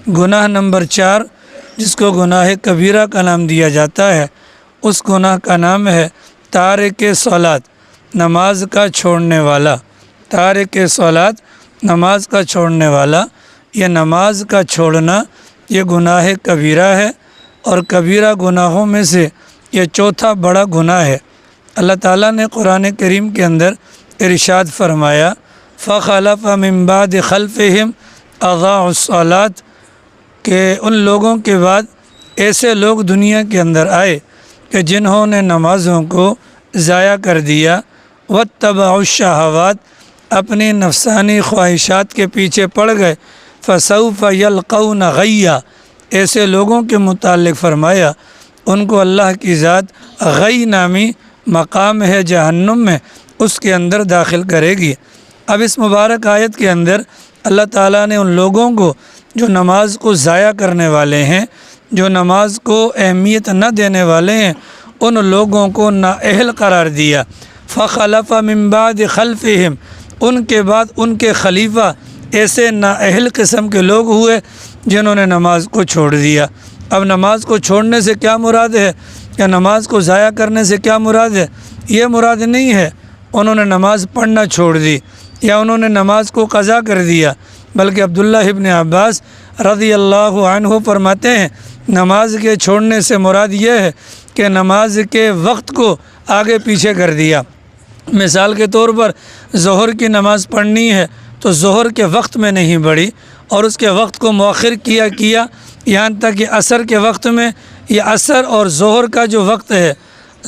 گناہ نمبر 4 جس کو گناہ کبیرہ کا نام دیا جاتا ہے، اس گناہ کا نام ہے تارک صلاۃ، نماز کا چھوڑنے والا۔ تارک صلاۃ، نماز کا چھوڑنے والا، یہ نماز کا چھوڑنا یہ گناہ کبیرہ ہے، اور کبیرہ گناہوں میں سے یہ چوتھا بڑا گناہ ہے۔ اللہ تعالیٰ نے قرآن کریم کے اندر ارشاد فرمایا، فَخَلَفَ مِن بَعْدِ خَلْفِهِمْ أَضَاعُوا الصَّلَاةَ، کہ ان لوگوں کے بعد ایسے لوگ دنیا کے اندر آئے کہ جنہوں نے نمازوں کو ضائع کر دیا، وَاتَّبَعُوا الشَّهَوَاتِ، اپنی نفسانی خواہشات کے پیچھے پڑ گئے، فَسَوْفَ يَلْقَوْنَ غَيًّا، ایسے لوگوں کے متعلق فرمایا ان کو اللہ کی ذات غی نامی مقام ہے جہنم میں، اس کے اندر داخل کرے گی۔ اب اس مبارک آیت کے اندر اللہ تعالیٰ نے ان لوگوں کو جو نماز کو ضائع کرنے والے ہیں، جو نماز کو اہمیت نہ دینے والے ہیں، ان لوگوں کو نااہل قرار دیا۔ فخلف من بعد خلفہم، ان کے بعد ان کے خلیفہ ایسے نااہل قسم کے لوگ ہوئے جنہوں نے نماز کو چھوڑ دیا۔ اب نماز کو چھوڑنے سے کیا مراد ہے، یا نماز کو ضائع کرنے سے کیا مراد ہے؟ یہ مراد نہیں ہے انہوں نے نماز پڑھنا چھوڑ دی یا انہوں نے نماز کو قضا کر دیا، بلکہ عبداللہ ابن عباس رضی اللہ عنہ فرماتے ہیں نماز کے چھوڑنے سے مراد یہ ہے کہ نماز کے وقت کو آگے پیچھے کر دیا۔ مثال کے طور پر ظہر کی نماز پڑھنی ہے تو ظہر کے وقت میں نہیں پڑھی، اور اس کے وقت کو مؤخر کیا یہاں تک کہ عصر کے وقت میں، یہ عصر اور ظہر کا جو وقت ہے،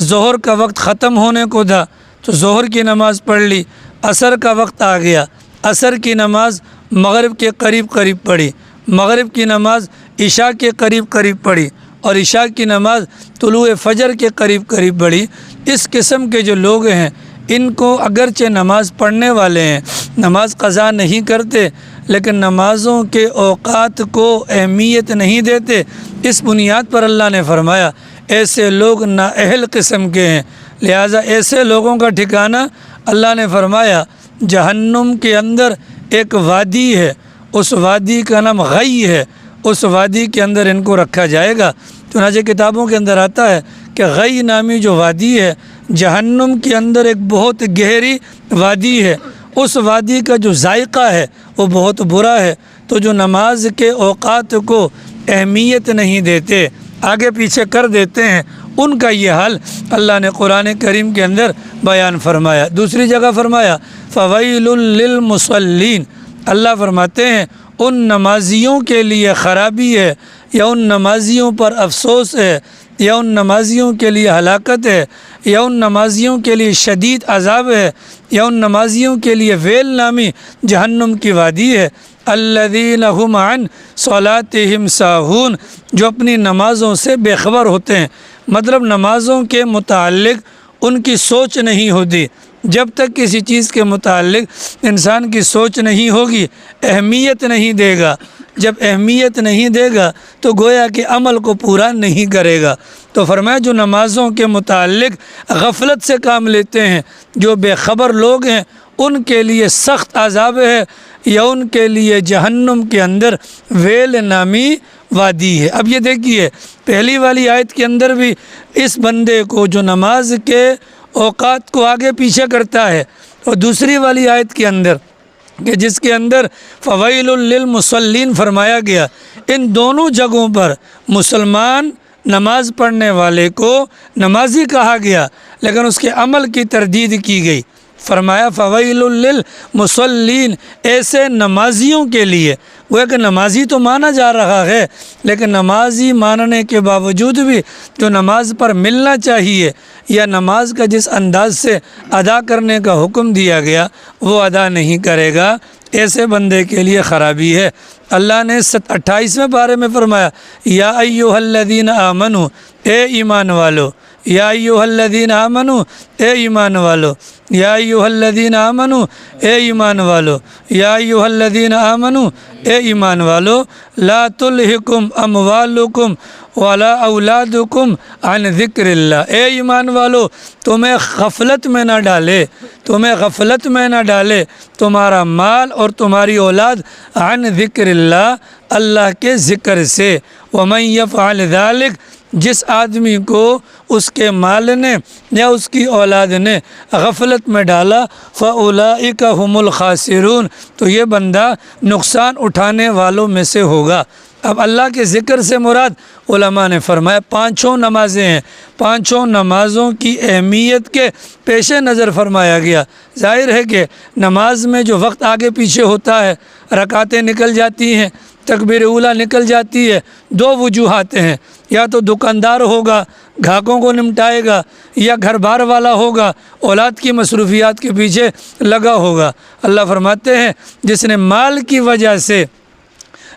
ظہر کا وقت ختم ہونے کو تھا تو ظہر کی نماز پڑھ لی، عصر کا وقت آ گیا، عصر کی نماز مغرب کے قریب پڑھی، مغرب کی نماز عشاء کے قریب پڑھی، اور عشاء کی نماز طلوع فجر کے قریب پڑھی۔ اس قسم کے جو لوگ ہیں ان کو اگرچہ نماز پڑھنے والے ہیں، نماز قضا نہیں کرتے، لیکن نمازوں کے اوقات کو اہمیت نہیں دیتے، اس بنیاد پر اللہ نے فرمایا ایسے لوگ نااہل قسم کے ہیں۔ لہٰذا ایسے لوگوں کا ٹھکانہ اللہ نے فرمایا جہنم کے اندر ایک وادی ہے، اس وادی کا نام غی ہے، اس وادی کے اندر ان کو رکھا جائے گا۔ چنانچہ کتابوں کے اندر آتا ہے کہ غی نامی جو وادی ہے جہنم کے اندر ایک بہت گہری وادی ہے، اس وادی کا جو ذائقہ ہے وہ بہت برا ہے۔ تو جو نماز کے اوقات کو اہمیت نہیں دیتے، آگے پیچھے کر دیتے ہیں، ان کا یہ حال اللہ نے قرآن کریم کے اندر بیان فرمایا۔ دوسری جگہ فرمایا فویل للمصلین، اللہ فرماتے ہیں ان نمازیوں کے لیے خرابی ہے، یا ان نمازیوں پر افسوس ہے، یا ان نمازیوں کے لیے ہلاکت ہے، یا ان نمازیوں کے لیے شدید عذاب ہے، یا ان نمازیوں کے لیے ویل نامی جہنم کی وادی ہے۔ الذین هم عن صلاتہم ساہون، جو اپنی نمازوں سے بے خبر ہوتے ہیں، مطلب نمازوں کے متعلق ان کی سوچ نہیں ہوتی۔ جب تک کسی چیز کے متعلق انسان کی سوچ نہیں ہوگی، اہمیت نہیں دے گا، جب اہمیت نہیں دے گا تو گویا کہ عمل کو پورا نہیں کرے گا۔ تو فرمایا جو نمازوں کے متعلق غفلت سے کام لیتے ہیں، جو بے خبر لوگ ہیں، ان کے لیے سخت عذاب ہے، یا ان کے لیے جہنم کے اندر ویل نامی وادی ہے۔ اب یہ دیکھیے پہلی والی آیت کے اندر بھی اس بندے کو جو نماز کے اوقات کو آگے پیچھے کرتا ہے، اور دوسری والی آیت کے اندر کہ جس کے اندر فویل للمصلین فرمایا گیا، ان دونوں جگہوں پر مسلمان نماز پڑھنے والے کو نمازی کہا گیا، لیکن اس کے عمل کی تردید کی گئی۔ فرمایا فویل للمصلین، ایسے نمازیوں کے لیے، وہ کہ نمازی تو مانا جا رہا ہے، لیکن نمازی ماننے کے باوجود بھی جو نماز پر ملنا چاہیے یا نماز کا جس انداز سے ادا کرنے کا حکم دیا گیا وہ ادا نہیں کرے گا، ایسے بندے کے لیے خرابی ہے۔ اللہ نے 28ویں پارے میں فرمایا یا ایھا الذین آمنو، اے ایمان والو، یا ایھا الذین آمنو، اے ایمان والو، یا ایھا الذین آمنو، اے ایمان والو، یا ایھا الذین آمنو، اے ایمان والو، لا تلہکم اموالکم ولا اولادکم عن ذکر اللہ، اے ایمان والو تمہیں غفلت میں نہ ڈالے، تمہیں غفلت میں نہ ڈالے تمہارا مال اور تمہاری اولاد عن ذکر اللہ، اللہ کے ذکر سے۔ وَمَن يَفْعَلْ ذَلِكَ، جس آدمی کو اس کے مال نے یا اس کی اولاد نے غفلت میں ڈالا، فَأُولَئِكَ هُمُ الْخَاسِرُونَ، تو یہ بندہ نقصان اٹھانے والوں میں سے ہوگا۔ اب اللہ کے ذکر سے مراد علماء نے فرمایا پانچوں نمازیں ہیں، پانچوں نمازوں کی اہمیت کے پیش نظر فرمایا گیا۔ ظاہر ہے کہ نماز میں جو وقت آگے پیچھے ہوتا ہے، رکعتیں نکل جاتی ہیں، تکبیر اولیٰ نکل جاتی ہے، دو وجوہات ہیں، یا تو دکاندار ہوگا گاہکوں کو نمٹائے گا، یا گھر بار والا ہوگا اولاد کی مصروفیات کے پیچھے لگا ہوگا۔ اللہ فرماتے ہیں جس نے مال کی وجہ سے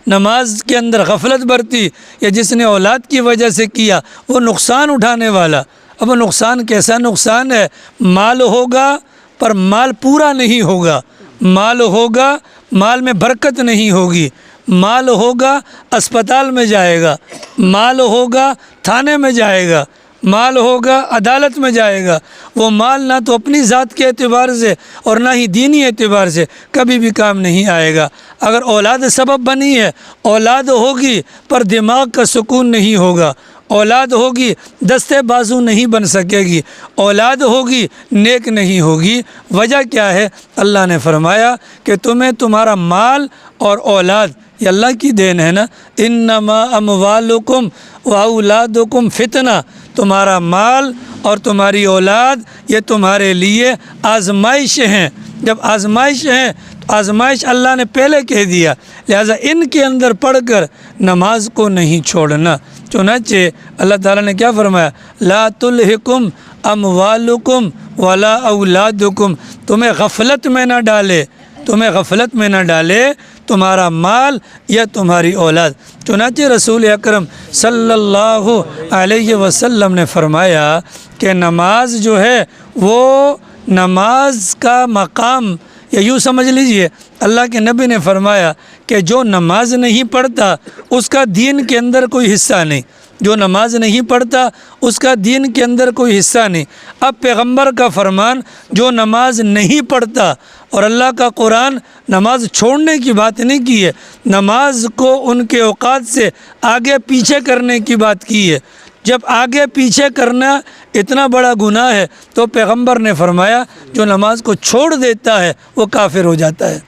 نماز کے اندر غفلت برتی یا جس نے اولاد کی وجہ سے کیا، وہ نقصان اٹھانے والا۔ اب وہ نقصان کیسا نقصان ہے؟ مال ہوگا پر مال پورا نہیں ہوگا، مال ہوگا مال میں برکت نہیں ہوگی، مال ہوگا اسپتال میں جائے گا، مال ہوگا تھانے میں جائے گا، مال ہوگا عدالت میں جائے گا۔ وہ مال نہ تو اپنی ذات کے اعتبار سے اور نہ ہی دینی اعتبار سے کبھی بھی کام نہیں آئے گا۔ اگر اولاد سبب بنی ہے، اولاد ہوگی پر دماغ کا سکون نہیں ہوگا، اولاد ہوگی دستے بازو نہیں بن سکے گی، اولاد ہوگی نیک نہیں ہوگی۔ وجہ کیا ہے؟ اللہ نے فرمایا کہ تمہیں تمہارا مال اور اولاد یہ اللہ کی دین ہے نا، انما اموالکم واولادکم فتنہ، تمہارا مال اور تمہاری اولاد یہ تمہارے لیے آزمائش ہیں۔ جب آزمائش ہیں تو آزمائش اللہ نے پہلے کہہ دیا، لہٰذا ان کے اندر پڑھ کر نماز کو نہیں چھوڑنا۔ چنانچہ اللہ تعالیٰ نے کیا فرمایا؟ لا تلہکم اموالکم ولا اولادکم، تمہیں غفلت میں نہ ڈالے، تمہیں غفلت میں نہ ڈالے تمہارا مال یا تمہاری اولاد۔ چنانچہ رسول اکرم صلی اللہ علیہ وسلم نے فرمایا کہ نماز جو ہے وہ نماز کا مقام، یا یوں سمجھ لیجئے اللہ کے نبی نے فرمایا کہ جو نماز نہیں پڑھتا اس کا دین کے اندر کوئی حصہ نہیں، جو نماز نہیں پڑھتا اس کا دین کے اندر کوئی حصہ نہیں۔ اب پیغمبر کا فرمان جو نماز نہیں پڑھتا، اور اللہ کا قرآن نماز چھوڑنے کی بات نہیں کی ہے، نماز کو ان کے اوقات سے آگے پیچھے کرنے کی بات کی ہے۔ جب آگے پیچھے کرنا اتنا بڑا گناہ ہے تو پیغمبر نے فرمایا جو نماز کو چھوڑ دیتا ہے وہ کافر ہو جاتا ہے۔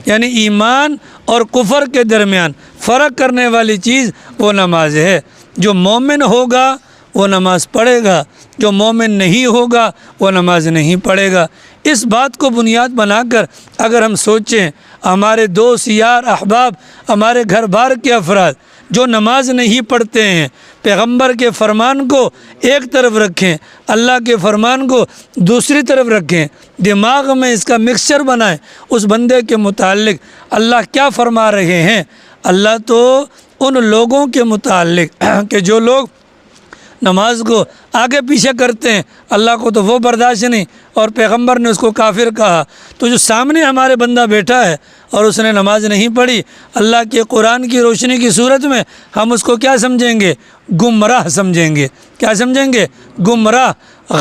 یعنی ایمان اور کفر کے درمیان فرق کرنے والی چیز وہ نماز ہے۔ جو مومن ہوگا وہ نماز پڑھے گا، جو مومن نہیں ہوگا وہ نماز نہیں پڑھے گا۔ اس بات کو بنیاد بنا کر اگر ہم سوچیں، ہمارے دوست یار احباب، ہمارے گھر بار کے افراد جو نماز نہیں پڑھتے ہیں، پیغمبر کے فرمان کو ایک طرف رکھیں، اللہ کے فرمان کو دوسری طرف رکھیں، دماغ میں اس کا مکسچر بنائیں، اس بندے کے متعلق اللہ کیا فرما رہے ہیں۔ اللہ تو ان لوگوں کے متعلق کہ جو لوگ نماز کو آگے پیچھے کرتے ہیں، اللہ کو تو وہ برداشت نہیں، اور پیغمبر نے اس کو کافر کہا۔ تو جو سامنے ہمارے بندہ بیٹھا ہے اور اس نے نماز نہیں پڑھی، اللہ کے قرآن کی روشنی کی صورت میں ہم اس کو کیا سمجھیں گے؟ گمراہ سمجھیں گے۔ کیا سمجھیں گے؟ گمراہ،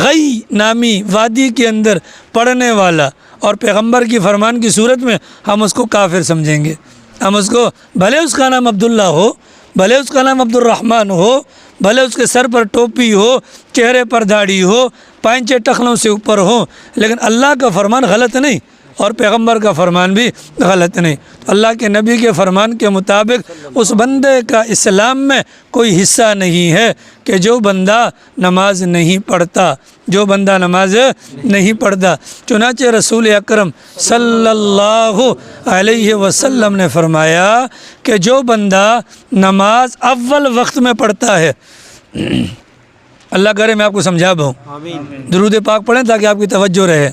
غی نامی وادی کے اندر پڑھنے والا، اور پیغمبر کی فرمان کی صورت میں ہم اس کو کافر سمجھیں گے۔ ہم اس کو، بھلے اس کا نام عبداللہ ہو، بھلے اس کا نام عبد الرحمن ہو، بھلے اس کے سر پر ٹوپی ہو، چہرے پر داڑھی ہو، پائنچے ٹخنوں سے اوپر ہو، لیکن اللہ کا فرمان غلط نہیں اور پیغمبر کا فرمان بھی غلط نہیں۔ تو اللہ کے نبی کے فرمان کے مطابق اس بندے کا اسلام میں کوئی حصہ نہیں ہے کہ جو بندہ نماز نہیں پڑھتا، جو بندہ نماز نہیں پڑھتا۔ چنانچہ رسول اکرم صلی اللہ علیہ وسلم نے فرمایا کہ جو بندہ نماز اول وقت میں پڑھتا ہے، اللہ کرے میں آپ کو سمجھا پاؤں، درود پاک پڑھیں تاکہ آپ کی توجہ رہے۔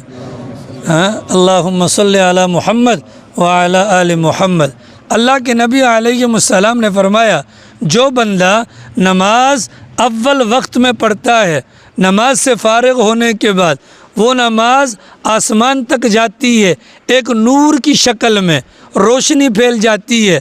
اللہم صلی علی محمد وعلی آل محمد۔ اللہ کے نبی علیہ السلام نے فرمایا جو بندہ نماز اول وقت میں پڑھتا ہے، نماز سے فارغ ہونے کے بعد وہ نماز آسمان تک جاتی ہے، ایک نور کی شکل میں روشنی پھیل جاتی ہے،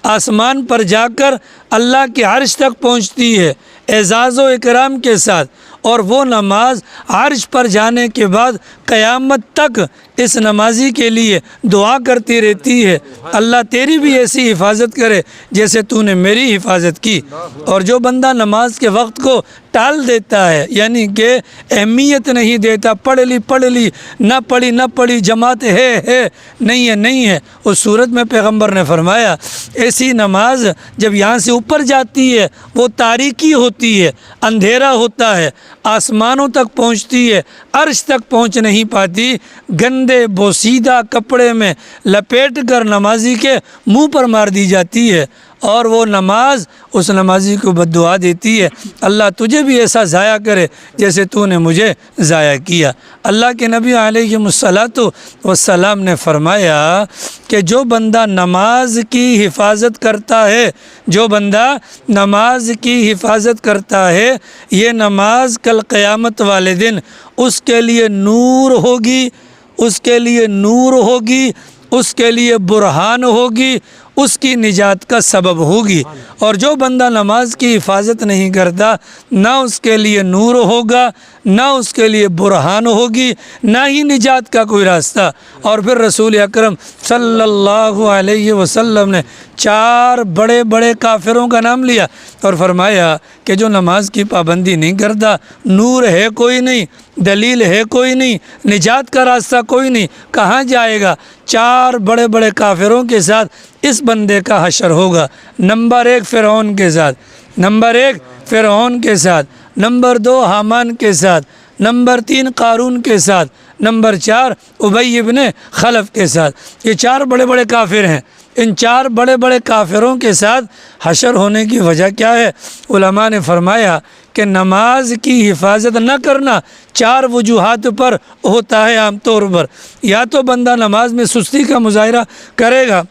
آسمان پر جا کر اللہ کے عرش تک پہنچتی ہے اعزاز و اکرام کے ساتھ، اور وہ نماز عرش پر جانے کے بعد قیامت تک اس نمازی کے لیے دعا کرتی رہتی ہے، اللہ تیری بھی ایسی حفاظت کرے جیسے تو نے میری حفاظت کی۔ اور جو بندہ نماز کے وقت کو ٹال دیتا ہے، یعنی کہ اہمیت نہیں دیتا، پڑھ لی نہ پڑھی جماعت ہے نہیں ہے، اس صورت میں پیغمبر نے فرمایا ایسی نماز جب یہاں سے اوپر جاتی ہے وہ تاریکی ہوتی ہے، اندھیرا ہوتا ہے، آسمانوں تک پہنچتی ہے، عرش تک پہنچ نہیں پاتی، گندے بوسیدہ کپڑے میں لپیٹ کر نمازی کے منہ پر مار دی جاتی ہے، اور وہ نماز اس نمازی کو بد دعا دیتی ہے، اللہ تجھے بھی ایسا ضائع کرے جیسے تو نے مجھے ضائع کیا۔ اللہ کے نبی علیہ السلام نے فرمایا کہ جو بندہ نماز کی حفاظت کرتا ہے، جو بندہ نماز کی حفاظت کرتا ہے، یہ نماز کل قیامت والے دن اس کے لیے نور ہوگی، اس کے لیے نور ہوگی، اس کے لیے برہان ہوگی، اس کی نجات کا سبب ہوگی۔ اور جو بندہ نماز کی حفاظت نہیں کرتا، نہ اس کے لیے نور ہوگا، نہ اس کے لیے برہان ہوگی، نہ ہی نجات کا کوئی راستہ۔ اور پھر رسول اکرم صلی اللہ علیہ وسلم نے 4 بڑے بڑے کافروں کا نام لیا اور فرمایا کہ جو نماز کی پابندی نہیں کرتا، نور ہے کوئی نہیں، دلیل ہے کوئی نہیں، نجات کا راستہ کوئی نہیں، کہاں جائے گا؟ 4 بڑے بڑے کافروں کے ساتھ اس بندے کا حشر ہوگا۔ نمبر 1 فرعون کے ساتھ، نمبر 1 فرعون کے ساتھ، نمبر 2 حامان کے ساتھ، نمبر 3 قارون کے ساتھ، نمبر 4 ابی ابن خلف کے ساتھ۔ یہ 4 بڑے بڑے کافر ہیں۔ ان 4 بڑے بڑے کافروں کے ساتھ حشر ہونے کی وجہ کیا ہے؟ علماء نے فرمایا کہ نماز کی حفاظت نہ کرنا 4 وجوہات پر ہوتا ہے عام طور پر۔ یا تو بندہ نماز میں سستی کا مظاہرہ کرے گا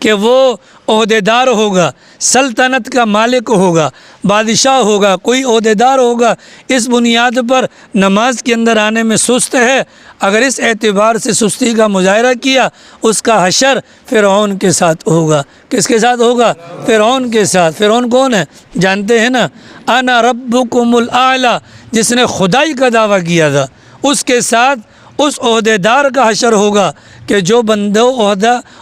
کہ وہ عہدیدار ہوگا، سلطنت کا مالک ہوگا، بادشاہ ہوگا، کوئی عہدیدار ہوگا، اس بنیاد پر نماز کے اندر آنے میں سست ہے۔ اگر اس اعتبار سے سستی کا مظاہرہ کیا، اس کا حشر فرعون کے ساتھ ہوگا۔ کس کے ساتھ ہوگا؟ فرعون کے ساتھ۔ فرعون کون ہے؟ جانتے ہیں نا، انا ربکم الاعلی، جس نے خدائی کا دعویٰ کیا تھا، اس کے ساتھ اس عہدیدار کا حشر ہوگا کہ جو بندہ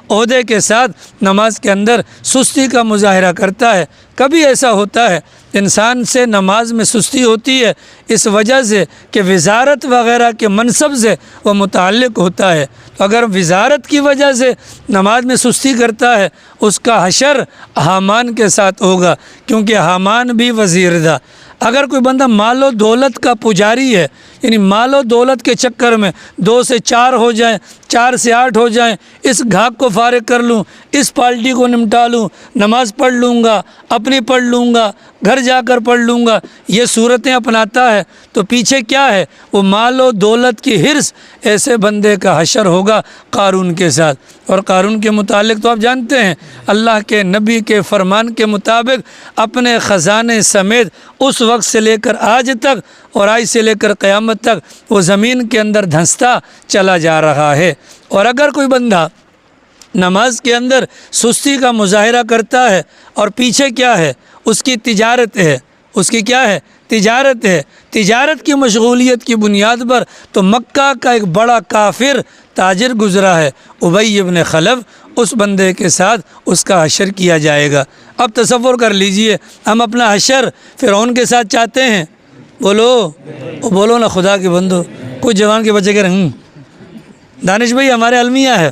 عہدے کے ساتھ نماز کے اندر سستی کا مظاہرہ کرتا ہے۔ کبھی ایسا ہوتا ہے انسان سے نماز میں سستی ہوتی ہے اس وجہ سے کہ وزارت وغیرہ کے منصب سے وہ متعلق ہوتا ہے، تو اگر وزارت کی وجہ سے نماز میں سستی کرتا ہے، اس کا حشر حامان کے ساتھ ہوگا، کیونکہ حامان بھی وزیر تھا۔ اگر کوئی بندہ مال و دولت کا پجاری ہے، یعنی مال و دولت کے چکر میں 2 سے 4 ہو جائیں، 4 سے 8 ہو جائیں، اس گھاک کو فارغ کر لوں، اس پارٹی کو نمٹا لوں، نماز پڑھ لوں گا، اپنی پڑھ لوں گا، گھر جا کر پڑھ لوں گا، یہ صورتیں اپناتا ہے، تو پیچھے کیا ہے؟ وہ مال و دولت کی حرص۔ ایسے بندے کا حشر ہوگا قارون کے ساتھ۔ اور قارون کے متعلق تو آپ جانتے ہیں، اللہ کے نبی کے فرمان کے مطابق اپنے خزانے سمیت اس وقت سے لے کر آج تک اور آج سے لے کر قیامت تک وہ زمین کے اندر دھنستا چلا جا رہا ہے۔ اور اگر کوئی بندہ نماز کے اندر سستی کا مظاہرہ کرتا ہے اور پیچھے کیا ہے؟ اس کی تجارت ہے، اس کی کیا ہے؟ تجارت ہے، تجارت کی مشغولیت کی بنیاد پر تو مکہ کا ایک بڑا کافر تاجر گزرا ہے ابی ابن خلف، اس بندے کے ساتھ اس کا حشر کیا جائے گا۔ اب تصور کر لیجئے، ہم اپنا حشر فرعون کے ساتھ چاہتے ہیں؟ بولو نا خدا کے بندو، کچھ جوان کے بچے کہہ رہے ہیں دانش بھائی ہمارے المیہ ہے،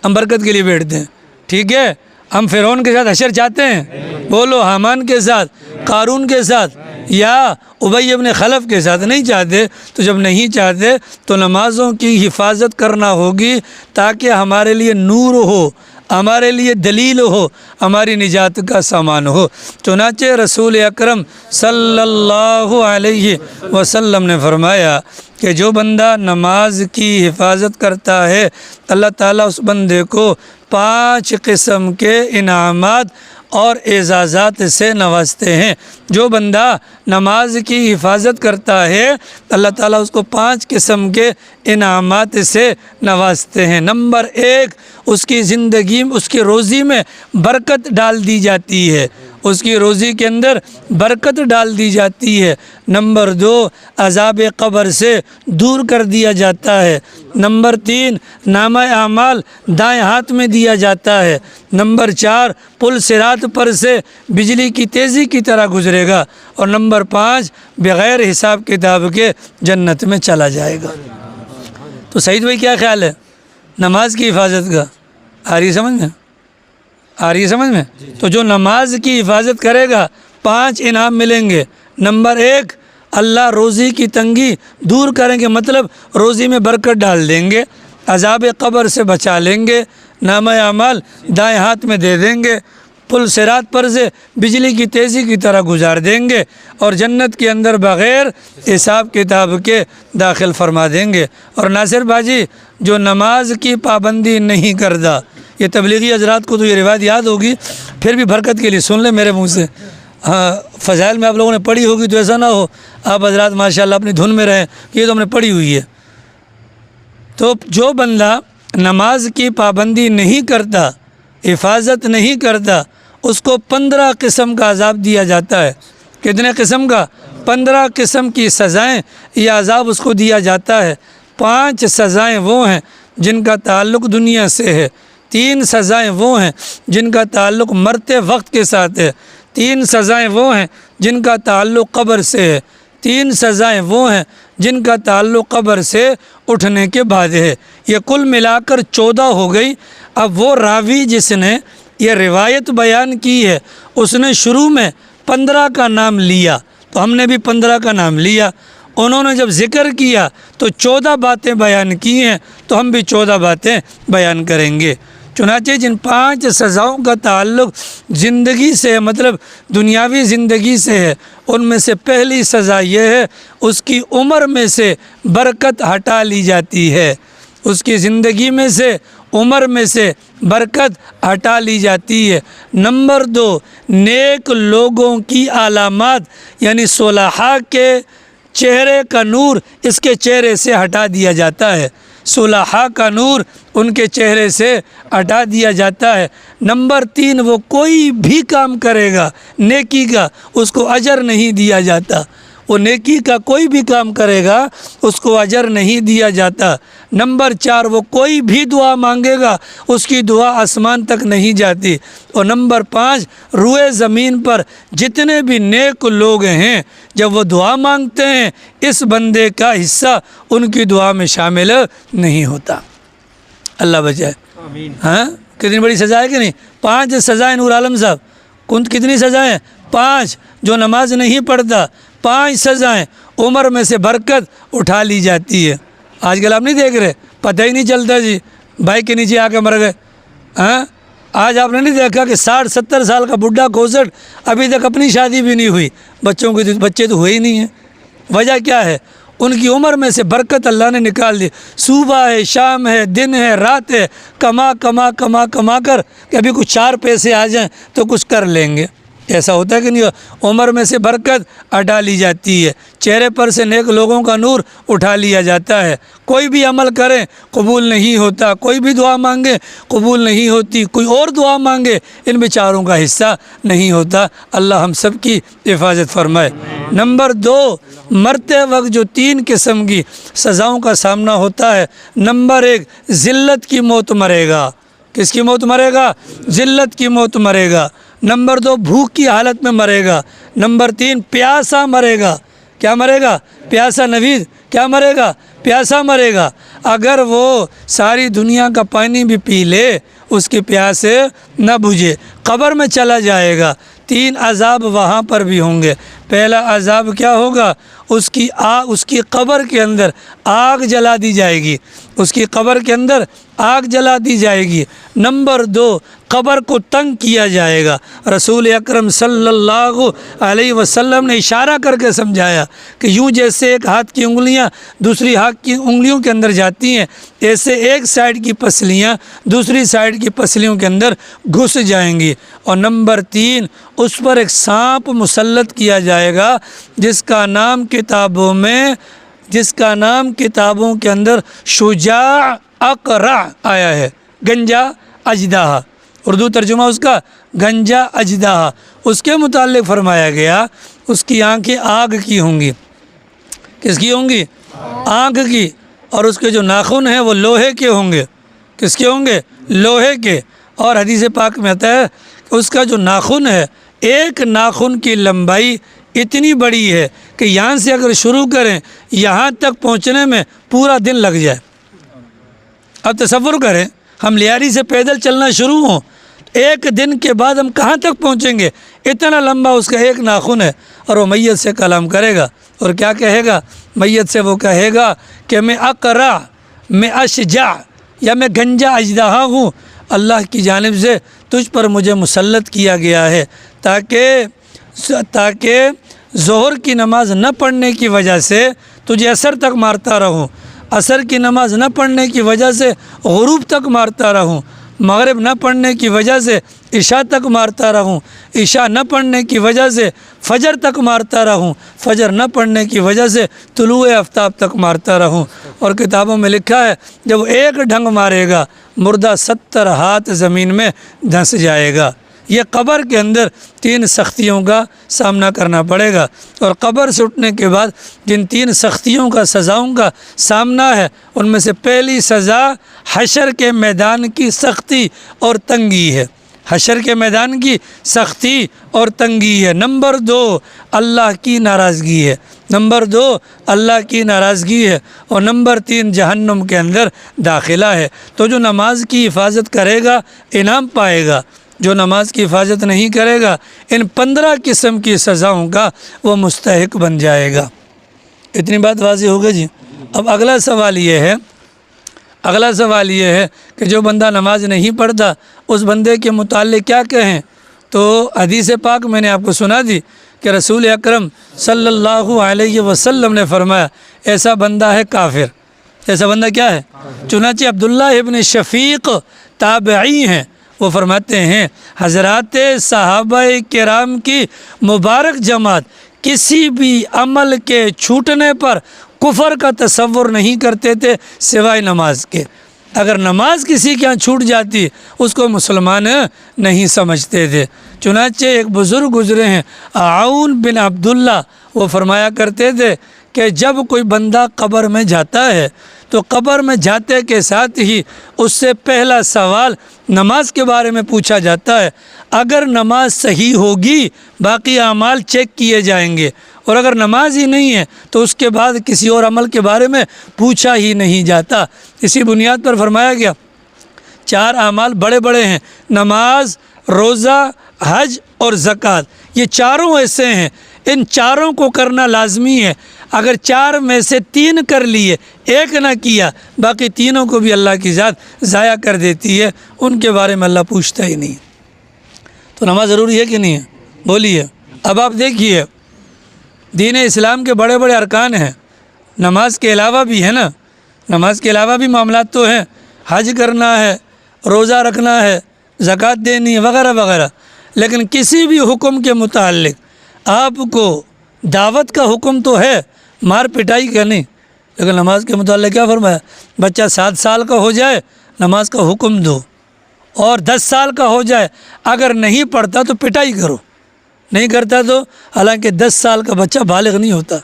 ہم برکت کے لیے بیٹھتے ہیں، ٹھیک ہے، ہم فرعون کے ساتھ حشر چاہتے ہیں؟ بولو، حامان کے ساتھ، قارون کے ساتھ، یا ابی ابن خلف کے ساتھ؟ نہیں چاہتے۔ تو جب نہیں چاہتے تو نمازوں کی حفاظت کرنا ہوگی تاکہ ہمارے لیے نور ہو، ہمارے لیے دلیل ہو، ہماری نجات کا سامان ہو۔ چنانچہ رسول اکرم صلی اللہ علیہ وسلم نے فرمایا کہ جو بندہ نماز کی حفاظت کرتا ہے، اللہ تعالیٰ اس بندے کو 5 قسم کے انعامات اور اعزازات سے نوازتے ہیں۔ جو بندہ نماز کی حفاظت کرتا ہے، اللہ تعالیٰ اس کو 5 قسم کے انعامات سے نوازتے ہیں۔ نمبر 1، اس کی زندگی، اس کی روزی میں برکت ڈال دی جاتی ہے، اس کی روزی کے اندر برکت ڈال دی جاتی ہے۔ نمبر 2، عذاب قبر سے دور کر دیا جاتا ہے۔ نمبر 3، نامہ اعمال دائیں ہاتھ میں دیا جاتا ہے۔ نمبر 4، پل صراط پر سے بجلی کی تیزی کی طرح گزرے گا۔ اور نمبر 5، بغیر حساب کتاب کے جنت میں چلا جائے گا۔ تو سعید بھائی کیا خیال ہے نماز کی حفاظت کا؟ آ رہی ہے سمجھ میں؟ آ رہی ہے سمجھ میں؟ تو جو نماز کی حفاظت کرے گا 5 انعام ملیں گے۔ نمبر 1، اللہ روزی کی تنگی دور کریں گے، مطلب روزی میں برکت ڈال دیں گے، عذاب قبر سے بچا لیں گے، نامہ اعمال دائیں ہاتھ میں دے دیں گے، پل صراط پر سے بجلی کی تیزی کی طرح گزار دیں گے، اور جنت کے اندر بغیر حساب کتاب کے داخل فرما دیں گے۔ اور ناصر باجی، جو نماز کی پابندی نہیں کرتا، یہ تبلیغی حضرات کو تو یہ روایت یاد ہوگی، پھر بھی برکت کے لیے سن لیں میرے منہ سے۔ ہاں، فضائل میں آپ لوگوں نے پڑھی ہوگی، تو ایسا نہ ہو آپ حضرات ماشاءاللہ اپنی دھن میں رہیں کہ یہ تو ہم نے پڑھی ہوئی ہے۔ تو جو بندہ نماز کی پابندی نہیں کرتا، حفاظت نہیں کرتا، اس کو 15 قسم کا عذاب دیا جاتا ہے۔ کتنے قسم کا؟ 15 قسم کی سزائیں یا عذاب اس کو دیا جاتا ہے۔ 5 سزائیں وہ ہیں جن کا تعلق دنیا سے ہے، 3 سزائیں وہ ہیں جن کا تعلق مرتے وقت کے ساتھ ہے، 3 سزائیں وہ ہیں جن کا تعلق قبر سے ہے، 3 سزائیں وہ ہیں جن کا تعلق قبر سے اٹھنے کے بعد ہے۔ یہ کل ملا کر 14 ہو گئی۔ اب وہ راوی جس نے یہ روایت بیان کی ہے، اس نے شروع میں 15 کا نام لیا، تو ہم نے بھی 15 کا نام لیا۔ انہوں نے جب ذکر کیا تو 14 باتیں بیان کی ہیں، تو ہم بھی 14 باتیں بیان کریں گے۔ چنانچہ جن 5 سزاؤں کا تعلق زندگی سے ہے، مطلب دنیاوی زندگی سے ہے، ان میں سے پہلی سزا یہ ہے، اس کی عمر میں سے برکت ہٹا لی جاتی ہے۔ اس کی زندگی میں سے، عمر میں سے برکت ہٹا لی جاتی ہے۔ نمبر 2، نیک لوگوں کی علامات یعنی صلحاء کے چہرے کا نور اس کے چہرے سے ہٹا دیا جاتا ہے، صلحاء کا نور ان کے چہرے سے ہٹا دیا جاتا ہے۔ نمبر 3، وہ کوئی بھی کام کرے گا نیکی کا، اس کو اجر نہیں دیا جاتا، وہ نیکی کا کوئی بھی کام کرے گا اس کو اجر نہیں دیا جاتا۔ نمبر 4، وہ کوئی بھی دعا مانگے گا اس کی دعا آسمان تک نہیں جاتی۔ اور نمبر 5، روئے زمین پر جتنے بھی نیک لوگ ہیں، جب وہ دعا مانگتے ہیں اس بندے کا حصہ ان کی دعا میں شامل نہیں ہوتا۔ اللہ بچائے۔ ہاں، کتنی بڑی سزا ہے کہ نہیں؟ 5 سزائیں نور عالم صاحب۔ کتنی سزائیں؟ 5۔ جو نماز نہیں پڑھتا، 5 سزائیں، عمر میں سے برکت اٹھا لی جاتی ہے۔ آج کل آپ نہیں دیکھ رہے، پتہ ہی نہیں چلتا جی، بائک کے نیچے آ کے مر گئے۔ ہاں، آج آپ نے نہیں دیکھا کہ 60-70 سال کا بڈھا کوسٹ ابھی تک اپنی شادی بھی نہیں ہوئی، بچے تو ہوئے ہی نہیں ہیں۔ وجہ کیا ہے؟ ان کی عمر میں سے برکت اللہ نے نکال دی۔ صبح ہے، شام ہے، دن ہے، رات ہے، کما کر کہ ابھی کچھ 4 پیسے آ جائیں تو کچھ کر لیں گے۔ ایسا ہوتا ہے کہ نہیں؟ عمر میں سے برکت ہٹا لی جاتی ہے، چہرے پر سے نیک لوگوں کا نور اٹھا لیا جاتا ہے۔ کوئی بھی عمل کریں قبول نہیں ہوتا، کوئی بھی دعا مانگے قبول نہیں ہوتی، کوئی اور دعا مانگے ان بیچاروں کا حصہ نہیں ہوتا۔ اللہ ہم سب کی حفاظت فرمائے۔ نمبر 2، مرتے وقت جو 3 قسم کی سزاؤں کا سامنا ہوتا ہے۔ نمبر 1، ذلت کی موت مرے گا۔ کس کی موت مرے گا؟ ذلت کی موت مرے گا۔ نمبر 2، بھوک کی حالت میں مرے گا۔ نمبر 3، پیاسا مرے گا۔ کیا مرے گا؟ پیاسا۔ نوید کیا مرے گا؟ پیاسا مرے گا۔ اگر وہ ساری دنیا کا پانی بھی پی لے اس کی پیاس نہ بجھے، قبر میں چلا جائے گا۔ 3 عذاب وہاں پر بھی ہوں گے۔ پہلا عذاب کیا ہوگا؟ اس کی قبر کے اندر آگ جلا دی جائے گی، اس کی قبر کے اندر آگ جلا دی جائے گی۔ نمبر 2، قبر کو تنگ کیا جائے گا۔ رسول اکرم صلی اللہ علیہ وسلم نے اشارہ کر کے سمجھایا کہ یوں جیسے ایک ہاتھ کی انگلیاں دوسری ہاتھ کی انگلیوں کے اندر جاتی ہیں، ایسے ایک سائیڈ کی پسلیاں دوسری سائیڈ کی پسلیوں کے اندر گھس جائیں گی۔ اور نمبر 3، اس پر ایک سانپ مسلط کیا جائے گا جس کا نام کتابوں کے اندر شجاع اقرع آیا ہے، گنجا اژدہا۔ اردو ترجمہ اس کا گنجا اجدہا، اس کے متعلق فرمایا گیا اس کی آنکھیں آگ کی ہوں گی۔ کس کی ہوں گی؟ آنکھ کی۔ اور اس کے جو ناخن ہیں وہ لوہے کے ہوں گے۔ کس کے ہوں گے؟ لوہے کے۔ اور حدیث پاک میں آتا ہے کہ اس کا جو ناخن ہے، ایک ناخن کی لمبائی اتنی بڑی ہے کہ یہاں سے اگر شروع کریں یہاں تک پہنچنے میں پورا دن لگ جائے۔ اب تصور کریں ہم لیاری سے پیدل چلنا شروع ہوں، ایک دن کے بعد ہم کہاں تک پہنچیں گے؟ اتنا لمبا اس کا ایک ناخن ہے۔ اور وہ میت سے کلام کرے گا اور کیا کہے گا؟ میت سے وہ کہے گا کہ میں اقرع، میں اشجع، یا میں گنجا اژدہا ہوں، اللہ کی جانب سے تجھ پر مجھے مسلط کیا گیا ہے تاکہ ظہر کی نماز نہ پڑھنے کی وجہ سے تجھے عصر تک مارتا رہوں، عصر کی نماز نہ پڑھنے کی وجہ سے غروب تک مارتا رہوں، مغرب نہ پڑھنے کی وجہ سے عشاء تک مارتا رہوں، عشاء نہ پڑھنے کی وجہ سے فجر تک مارتا رہوں، فجر نہ پڑھنے کی وجہ سے طلوع آفتاب تک مارتا رہوں۔ اور کتابوں میں لکھا ہے جب وہ ایک ڈھنگ مارے گا مردہ 70 ہاتھ زمین میں دھنس جائے گا۔ یہ قبر کے اندر 3 سختیوں کا سامنا کرنا پڑے گا، اور قبر سے اٹھنے کے بعد جن 3 سختیوں کا، سزاؤں کا سامنا ہے، ان میں سے پہلی سزا حشر کے میدان کی سختی اور تنگی ہے۔ حشر کے میدان کی سختی اور تنگی ہے۔ نمبر 2 اللہ کی ناراضگی ہے۔ نمبر 2 اللہ کی ناراضگی ہے۔ اور نمبر 3 جہنم کے اندر داخلہ ہے۔ تو جو نماز کی حفاظت کرے گا انعام پائے گا، جو نماز کی حفاظت نہیں کرے گا ان 15 قسم کی سزاؤں کا وہ مستحق بن جائے گا۔ اتنی بات واضح ہو گئی جی۔ اب اگلا سوال یہ ہے کہ جو بندہ نماز نہیں پڑھتا اس بندے کے متعلق کیا کہیں؟ تو حدیث پاک میں نے آپ کو سنا دی کہ رسول اکرم صلی اللہ علیہ وسلم نے فرمایا ایسا بندہ ہے کافر۔ ایسا بندہ کیا ہے؟ چنانچہ عبداللہ ابن شفیق تابعی ہیں، وہ فرماتے ہیں حضرات صحابہ کرام کی مبارک جماعت کسی بھی عمل کے چھوٹنے پر کفر کا تصور نہیں کرتے تھے سوائے نماز کے۔ اگر نماز کسی کے ہاں چھوٹ جاتی اس کو مسلمان نہیں سمجھتے تھے۔ چنانچہ ایک بزرگ گزرے ہیں عون بن عبداللہ، وہ فرمایا کرتے تھے کہ جب کوئی بندہ قبر میں جاتا ہے تو قبر میں جاتے کے ساتھ ہی اس سے پہلا سوال نماز کے بارے میں پوچھا جاتا ہے۔ اگر نماز صحیح ہوگی باقی اعمال چیک کیے جائیں گے، اور اگر نماز ہی نہیں ہے تو اس کے بعد کسی اور عمل کے بارے میں پوچھا ہی نہیں جاتا۔ اسی بنیاد پر فرمایا گیا 4 اعمال بڑے بڑے ہیں، نماز، روزہ، حج اور زکوٰۃ۔ یہ چاروں ایسے ہیں، ان چاروں کو کرنا لازمی ہے۔ اگر 4 میں سے 3 کر لیے، 1 نہ کیا، باقی تینوں کو بھی اللہ کی ذات ضائع کر دیتی ہے، ان کے بارے میں اللہ پوچھتا ہی نہیں۔ تو نماز ضروری ہے کہ نہیں ہے؟ بولیے۔ اب آپ دیکھیے دین اسلام کے بڑے بڑے ارکان ہیں، نماز کے علاوہ بھی ہے نا، نماز کے علاوہ بھی معاملات تو ہیں، حج کرنا ہے، روزہ رکھنا ہے، زکوٰۃ دینی ہے، وغیرہ وغیرہ۔ لیکن کسی بھی حکم کے متعلق آپ کو دعوت کا حکم تو ہے، مار پٹائی کا نہیں۔ لیکن نماز کے متعلق کیا فرمایا؟ بچہ 7 سال کا ہو جائے نماز کا حکم دو، اور 10 سال کا ہو جائے اگر نہیں پڑھتا تو پٹائی کرو، نہیں کرتا تو، حالانکہ 10 سال کا بچہ بالغ نہیں ہوتا۔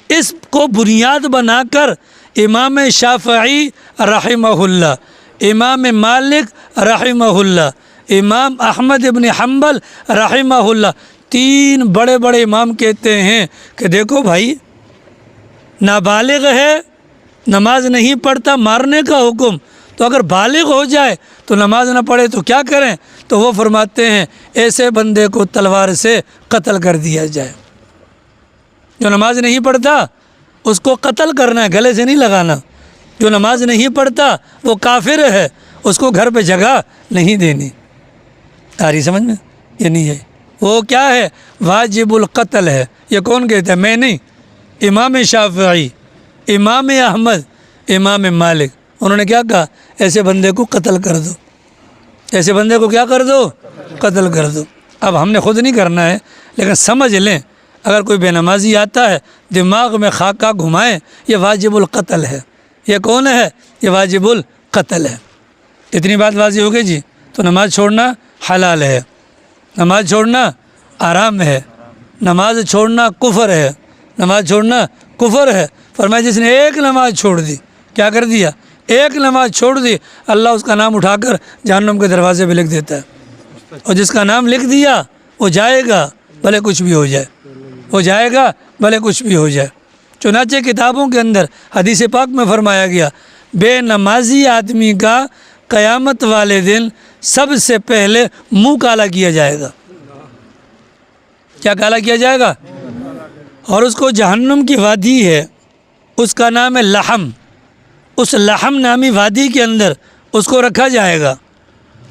اس کو بنیاد بنا کر امام شافعی رحمہ اللہ، امام مالک رحمہ اللہ، امام احمد ابن حنبل رحمہ اللہ، 3 بڑے بڑے امام کہتے ہیں کہ دیکھو بھائی، نابالغ ہے، نماز نہیں پڑھتا، مارنے کا حکم، تو اگر بالغ ہو جائے تو نماز نہ پڑھے تو کیا کریں؟ تو وہ فرماتے ہیں ایسے بندے کو تلوار سے قتل کر دیا جائے۔ جو نماز نہیں پڑھتا اس کو قتل کرنا ہے، گلے سے نہیں لگانا۔ جو نماز نہیں پڑھتا وہ کافر ہے، اس کو گھر پہ جگہ نہیں دینی۔ آ رہی سمجھ میں؟ یہ نہیں ہے، وہ کیا ہے؟ واجب القتل ہے۔ یہ کون کہتا ہے؟ میں نہیں، امام شافعی، امام احمد، امام مالک، انہوں نے کیا کہا؟ ایسے بندے کو قتل کر دو، ایسے بندے کو کیا کر دو؟ قتل کر دو۔ اب ہم نے خود نہیں کرنا ہے، لیکن سمجھ لیں اگر کوئی بے نمازی آتا ہے دماغ میں خاکہ گھمائیں، یہ واجب القتل ہے۔ یہ کون ہے؟ یہ واجب القتل ہے۔ اتنی بات واضح ہو گئی جی۔ تو نماز چھوڑنا حلال ہے، نماز چھوڑنا حرام ہے، نماز چھوڑنا کفر ہے، نماز چھوڑنا کفر ہے۔ فرمایا جس نے ایک نماز چھوڑ دی، کیا کر دیا؟ ایک نماز چھوڑ دی، اللہ اس کا نام اٹھا کر جہنم کے دروازے پہ لکھ دیتا ہے، اور جس کا نام لکھ دیا وہ جائے گا بھلے کچھ بھی ہو جائے، وہ جائے گا بھلے کچھ بھی ہو جائے۔ چنانچہ کتابوں کے اندر حدیث پاک میں فرمایا گیا بے نمازی آدمی کا قیامت والے دن سب سے پہلے منہ کالا کیا جائے گا۔ کیا کالا کیا جائے گا؟ اور اس کو جہنم کی وادی ہے، اس کا نام ہے لحم، اس لحم نامی وادی کے اندر اس کو رکھا جائے گا۔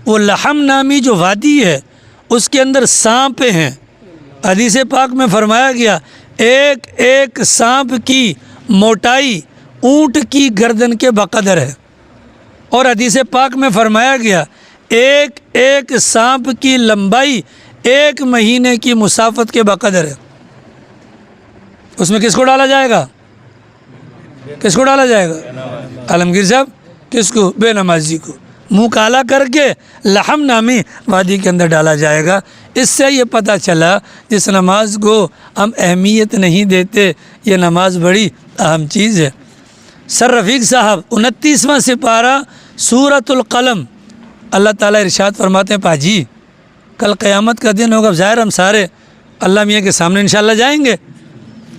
وہ لحم نامی جو وادی ہے اس کے اندر سانپ ہیں۔ حدیث پاک میں فرمایا گیا ایک ایک سانپ کی موٹائی اونٹ کی گردن کے بقدر ہے، اور حدیث پاک میں فرمایا گیا ایک ایک سانپ کی لمبائی 1 مہینے کی مسافت کے بقدر ہے۔ اس میں کس کو ڈالا جائے گا؟ کس کو ڈالا جائے گا؟ عالمگیر صاحب، کس کو؟ بے نمازی کو منہ کالا کر کے لحم نامی وادی کے اندر ڈالا جائے گا۔ اس سے یہ پتہ چلا جس نماز کو ہم اہمیت نہیں دیتے، یہ نماز بڑی اہم چیز ہے۔ سر رفیق صاحب 29واں سپارہ سورۃ القلم، اللہ تعالیٰ ارشاد فرماتے ہیں پاجی کل قیامت کا دن ہوگا، ظاہر ہم سارے اللہ میاں کے سامنے انشاءاللہ جائیں گے۔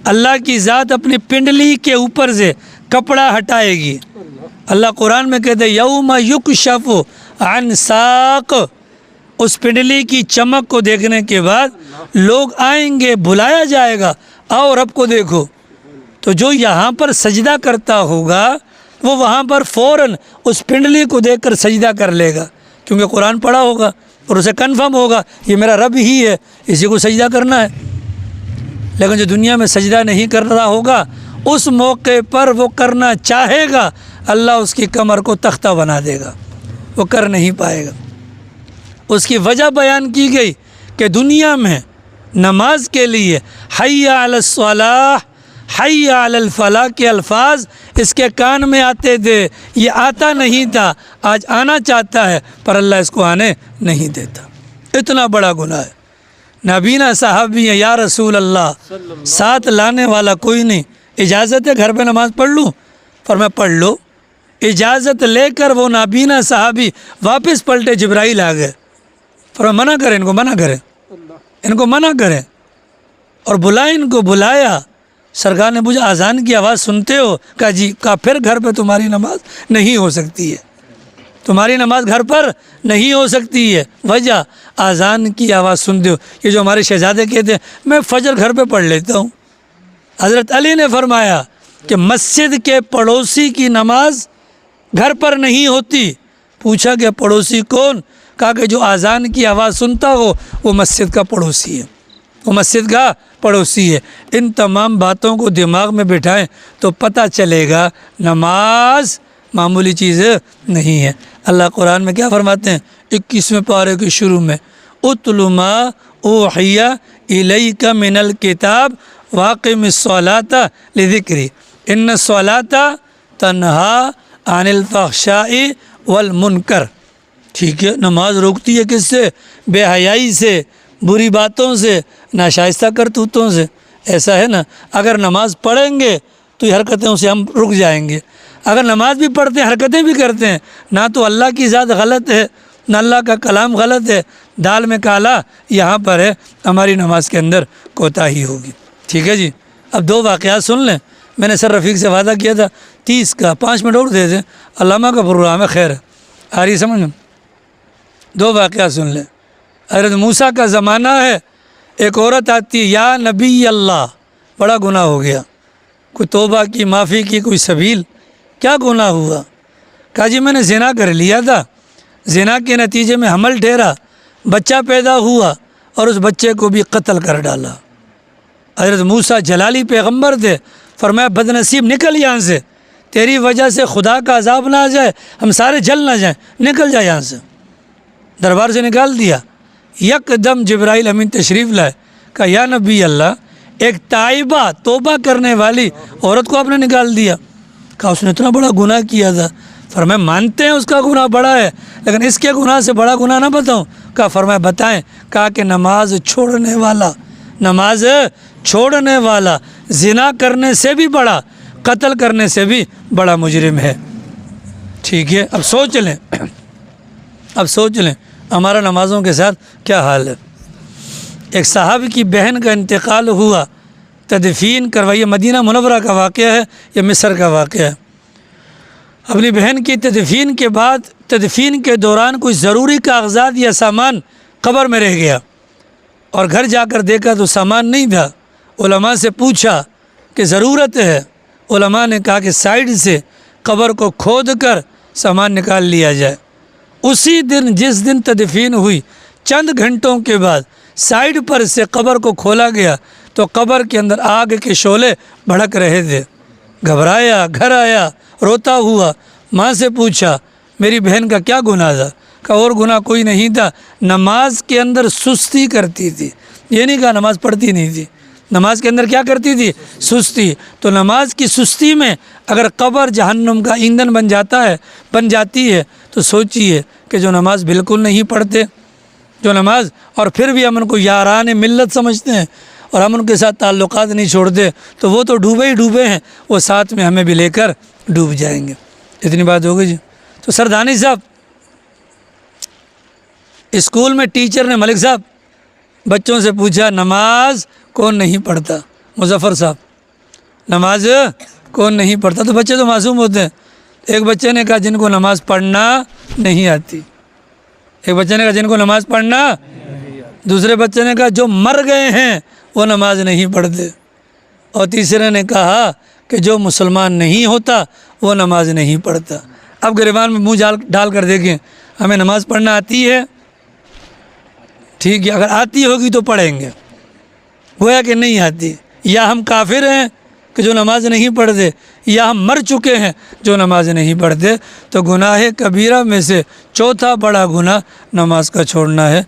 اللہ کی ذات اپنی پنڈلی کے اوپر سے کپڑا ہٹائے گی۔ اللہ قرآن میں کہتے ہیں یوم یکشف عن ساق، اس پنڈلی کی چمک کو دیکھنے کے بعد لوگ آئیں گے، بلایا جائے گا آؤ رب کو دیکھو۔ تو جو یہاں پر سجدہ کرتا ہوگا وہ وہاں پر فوراً اس پنڈلی کو دیکھ کر سجدہ کر لے گا، کیونکہ قرآن پڑھا ہوگا اور اسے کنفرم ہوگا یہ میرا رب ہی ہے، اسی کو سجدہ کرنا ہے۔ لیکن جو دنیا میں سجدہ نہیں کر رہا ہوگا اس موقع پر وہ کرنا چاہے گا، اللہ اس کی کمر کو تختہ بنا دے گا، وہ کر نہیں پائے گا۔ اس کی وجہ بیان کی گئی کہ دنیا میں نماز کے لیے حی علی الصلاح، حی علی الفلاح کے الفاظ اس کے کان میں آتے تھے، یہ آتا نہیں تھا، آج آنا چاہتا ہے پر اللہ اس کو آنے نہیں دیتا۔ اتنا بڑا گناہ ہے۔ نابینا صحابی ہیں یا رسول اللہ، ساتھ لانے والا کوئی نہیں، اجازت ہے گھر پہ نماز پڑھ لوں؟ فرمایا پڑھ لو۔ اجازت لے کر وہ نابینا صحابی واپس پلٹے، جبرائیل آ گئے۔ فرمایا منع کریں، ان کو منع کریں، ان کو منع کریں، اور بلائیں، ان کو بلایا۔ سرکار نے پوچھا اذان کی آواز سنتے ہو؟ کہا جی۔ کہا پھر گھر پہ تمہاری نماز نہیں ہو سکتی ہے، تمہاری نماز گھر پر نہیں ہو سکتی ہے، وجہ اذان کی آواز سنتے ہو۔ یہ جو ہمارے شہزادے کہتے ہیں میں فجر گھر پہ پڑھ لیتا ہوں۔ حضرت علی نے فرمایا کہ مسجد کے پڑوسی کی نماز گھر پر نہیں ہوتی۔ پوچھا کہ پڑوسی کون؟ کہا کہ جو اذان کی آواز سنتا ہو وہ مسجد کا پڑوسی ہے، وہ مسجد کا پڑوسی ہے۔ ان تمام باتوں کو دماغ میں بٹھائیں تو پتہ چلے گا نماز معمولی چیز نہیں ہے۔ اللہ قرآن میں کیا فرماتے ہیں 21ویں پارے کے شروع میں اتل ما اوحی الیک من الکتاب واقم الصلاۃ لذکری ان الصلاۃ تنہا عن الفحشاء والمنکر۔ ٹھیک ہے، نماز روکتی ہے کس سے؟ بے حیائی سے، بری باتوں سے، ناشائستہ کرتوتوں سے۔ ایسا ہے نا، اگر نماز پڑھیں گے تو یہ حرکتوں سے ہم رک جائیں گے۔ اگر نماز بھی پڑھتے ہیں حرکتیں بھی کرتے ہیں، نہ تو اللہ کی ذات غلط ہے نہ اللہ کا کلام غلط ہے، دال میں کالا یہاں پر ہے، ہماری نماز کے اندر کوتاہی ہوگی۔ ٹھیک ہے جی، اب 2 واقعات سن لیں۔ میں نے سر رفیق سے وعدہ کیا تھا 30 کا 5 منٹ اور دے دیں، علامہ کا پروگرام ہے، خیر ہے، آ رہی سمجھ میں؟ 2 واقعات سن لیں۔ حضرت موسیٰ کا زمانہ ہے، ایک عورت آتی ہے یا نبی اللہ، بڑا گناہ ہو گیا، کوئی توبہ کی، معافی کی کوئی سبیل؟ کیا گناہ ہوا؟ کہا جی میں نے زنا کر لیا تھا، زنا کے نتیجے میں حمل ٹھہرا، بچہ پیدا ہوا اور اس بچے کو بھی قتل کر ڈالا۔ حضرت موسیٰ جلالی پیغمبر تھے، فرمایا بد نصیب نکل یہاں سے، تیری وجہ سے خدا کا عذاب نہ آ جائے، ہم سارے جل نہ جائیں، نکل جائے یہاں سے۔ دربار سے نکال دیا۔ یک دم جبرائیل امین تشریف لائے، کہا یا نبی اللہ، ایک تائبہ توبہ کرنے والی عورت کو آپ نے نکال دیا۔ کہا اس نے اتنا بڑا گناہ کیا تھا۔ فرمایا مانتے ہیں اس کا گناہ بڑا ہے، لیکن اس کے گناہ سے بڑا گناہ نہ بتاؤں؟ کہا فرمایا بتائیں۔ کہا کہ نماز چھوڑنے والا، نماز چھوڑنے والا زنا کرنے سے بھی بڑا، قتل کرنے سے بھی بڑا مجرم ہے۔ ٹھیک ہے، اب سوچ لیں، اب سوچ لیں ہمارا نمازوں کے ساتھ کیا حال ہے۔ ایک صحابی کی بہن کا انتقال ہوا، تدفین کروائی، مدینہ منورہ کا واقعہ ہے یا مصر کا واقعہ ہے۔ اپنی بہن کی تدفین کے بعد، تدفین کے دوران کوئی ضروری کاغذات یا سامان قبر میں رہ گیا، اور گھر جا کر دیکھا تو سامان نہیں تھا۔ علماء سے پوچھا کہ ضرورت ہے، علماء نے کہا کہ سائیڈ سے قبر کو کھود کر سامان نکال لیا جائے۔ اسی دن، جس دن تدفین ہوئی، چند گھنٹوں کے بعد سائیڈ پر سے قبر کو کھولا گیا تو قبر کے اندر آگ کے شعلے بھڑک رہے تھے۔ گھبرایا، گھر آیا، روتا ہوا، ماں سے پوچھا میری بہن کا کیا گناہ تھا؟ کہا اور گناہ کوئی نہیں تھا، نماز کے اندر سستی کرتی تھی۔ یہ نہیں کہا نماز پڑھتی نہیں تھی، نماز کے اندر کیا کرتی تھی؟ سستی۔ تو نماز کی سستی میں اگر قبر جہنم کا ایندھن بن جاتی ہے تو سوچئے کہ جو نماز بالکل نہیں پڑھتے، جو نماز، اور پھر بھی ہم ان کو یاران ملت سمجھتے ہیں اور ہم ان کے ساتھ تعلقات نہیں چھوڑتے، تو وہ تو ڈوبے ہی ڈوبے ہیں، وہ ساتھ میں ہمیں بھی لے کر ڈوب جائیں گے۔ اتنی بات ہو گئی جی۔ تو سردانی صاحب، اسکول میں ٹیچر نے، ملک صاحب، بچوں سے پوچھا نماز کون نہیں پڑھتا؟ مظفر صاحب، نماز کون نہیں پڑھتا؟ تو بچے تو معصوم ہوتے ہیں۔ ایک بچے نے کہا جن کو نماز پڑھنا نہیں آتی، ایک بچے نے کہا جن کو نماز پڑھنا، دوسرے بچے نے کہا جو مر گئے ہیں وہ نماز نہیں پڑھتے، اور تیسرے نے کہا کہ جو مسلمان نہیں ہوتا وہ نماز نہیں پڑھتا۔ اب گریبان میں منہ ڈال کر دیکھیں، ہمیں نماز پڑھنا آتی ہے؟ ٹھیک ہے، اگر آتی ہوگی تو پڑھیں گے، گویا کہ نہیں آتی، یا ہم کافر ہیں کہ جو نماز نہیں پڑھتے، یا ہم مر چکے ہیں جو نماز نہیں پڑھتے۔ تو گناہ کبیرہ میں سے چوتھا بڑا گناہ نماز کا چھوڑنا ہے۔